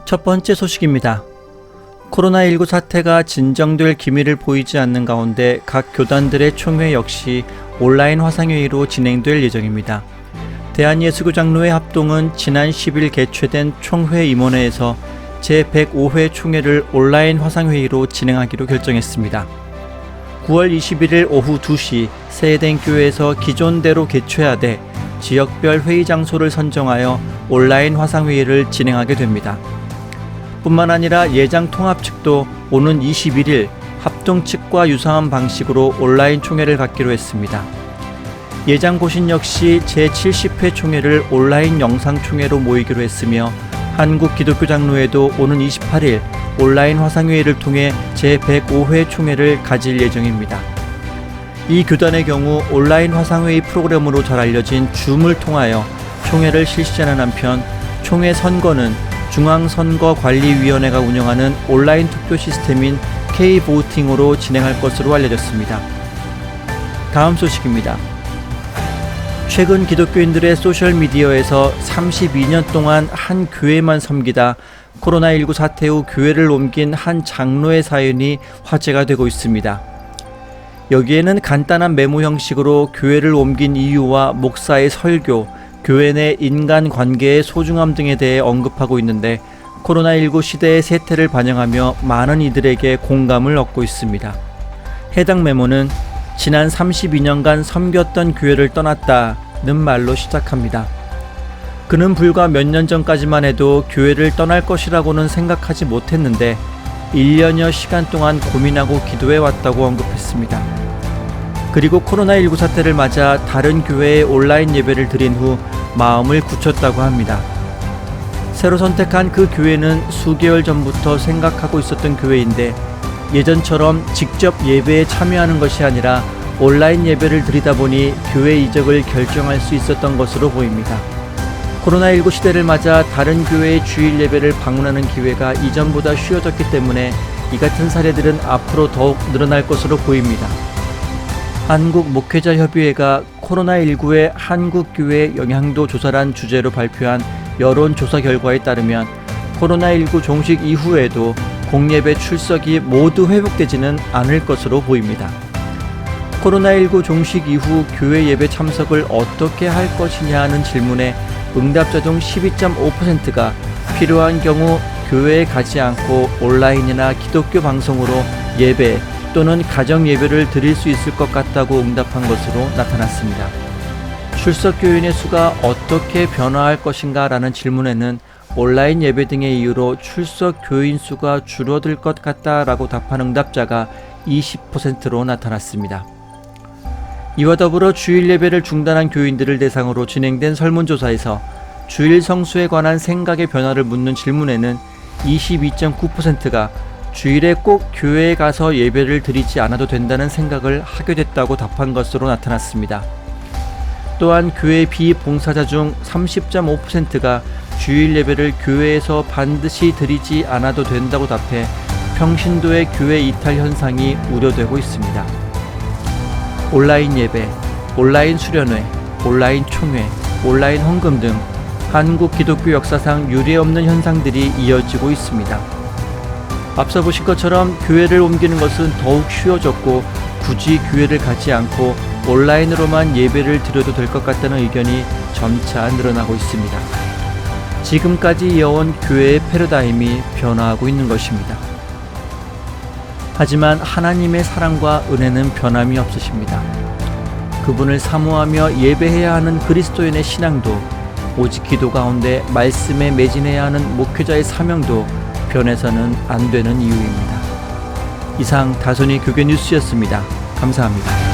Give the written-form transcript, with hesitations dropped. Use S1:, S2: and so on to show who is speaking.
S1: 첫 번째 소식입니다. 코로나19 사태가 진정될 기미를 보이지 않는 가운데 각 교단들의 총회 역시 온라인 화상회의로 진행될 예정입니다. 대한예수교장로회 합동은 지난 10일 개최된 총회 임원회에서 제105회 총회를 온라인 화상회의로 진행하기로 결정했습니다. 9월 21일 오후 2시 세해된 교회에서 기존대로 개최하되 지역별 회의 장소를 선정하여 온라인 화상회의를 진행하게 됩니다. 뿐만 아니라 예장 통합 측도 오는 21일 합동 측과 유사한 방식으로 온라인 총회를 갖기로 했습니다. 예장 고신 역시 제70회 총회를 온라인 영상 총회로 모이기로 했으며 한국기독교장로회도 오는 28일 온라인 화상회의를 통해 제105회 총회를 가질 예정입니다. 이 교단의 경우 온라인 화상회의 프로그램으로 잘 알려진 줌을 통하여 총회를 실시하는 한편 총회 선거는 중앙선거관리위원회가 운영하는 온라인 투표 시스템인 K보팅으로 진행할 것으로 알려졌습니다. 다음 소식입니다. 최근 기독교인들의 소셜미디어에서 32년 동안 한 교회만 섬기다 코로나19 사태 후 교회를 옮긴 한 장로의 사연이 화제가 되고 있습니다. 여기에는 간단한 메모 형식으로 교회를 옮긴 이유와 목사의 설교, 교회 내 인간관계의 소중함 등에 대해 언급하고 있는데 코로나19 시대의 세태를 반영하며 많은 이들에게 공감을 얻고 있습니다. 해당 메모는 지난 32년간 섬겼던 교회를 떠났다는 말로 시작합니다. 그는 불과 몇 년 전까지만 해도 교회를 떠날 것이라고는 생각하지 못했는데 1년여 시간 동안 고민하고 기도해 왔다고 언급했습니다. 그리고 코로나19 사태를 맞아 다른 교회에 온라인 예배를 드린 후 마음을 굳혔다고 합니다. 새로 선택한 그 교회는 수개월 전부터 생각하고 있었던 교회인데 예전처럼 직접 예배에 참여하는 것이 아니라 온라인 예배를 드리다 보니 교회 이적을 결정할 수 있었던 것으로 보입니다. 코로나19 시대를 맞아 다른 교회의 주일 예배를 방문하는 기회가 이전보다 쉬워졌기 때문에 이 같은 사례들은 앞으로 더욱 늘어날 것으로 보입니다. 한국목회자협의회가 코로나19의 한국교회 영향도 조사란 주제로 발표한 여론조사 결과에 따르면 코로나19 종식 이후에도 공예배 출석이 모두 회복되지는 않을 것으로 보입니다. 코로나19 종식 이후 교회 예배 참석을 어떻게 할 것이냐는 질문에 응답자 중 12.5%가 필요한 경우 교회에 가지 않고 온라인이나 기독교 방송으로 예배 또는 가정 예배를 드릴 수 있을 것 같다고 응답한 것으로 나타났습니다. 출석 교인의 수가 어떻게 변화할 것인가 라는 질문에는 온라인 예배 등의 이유로 출석 교인 수가 줄어들 것 같다라고 답한 응답자가 20%로 나타났습니다. 이와 더불어 주일 예배를 중단한 교인들을 대상으로 진행된 설문조사에서 주일 성수에 관한 생각의 변화를 묻는 질문에는 22.9%가 주일에 꼭 교회에 가서 예배를 드리지 않아도 된다는 생각을 하게 됐다고 답한 것으로 나타났습니다. 또한 교회 비봉사자 중 30.5%가 주일 예배를 교회에서 반드시 드리지 않아도 된다고 답해 평신도의 교회 이탈 현상이 우려되고 있습니다. 온라인 예배, 온라인 수련회, 온라인 총회, 온라인 헌금 등 한국 기독교 역사상 유례없는 현상들이 이어지고 있습니다. 앞서 보신 것처럼 교회를 옮기는 것은 더욱 쉬워졌고 굳이 교회를 가지 않고 온라인으로만 예배를 드려도 될 것 같다는 의견이 점차 늘어나고 있습니다. 지금까지 이어온 교회의 패러다임이 변화하고 있는 것입니다. 하지만 하나님의 사랑과 은혜는 변함이 없으십니다. 그분을 사모하며 예배해야 하는 그리스도인의 신앙도 오직 기도 가운데 말씀에 매진해야 하는 목회자의 사명도 변해서는 안 되는 이유입니다. 이상 다소니 교계 뉴스였습니다. 감사합니다.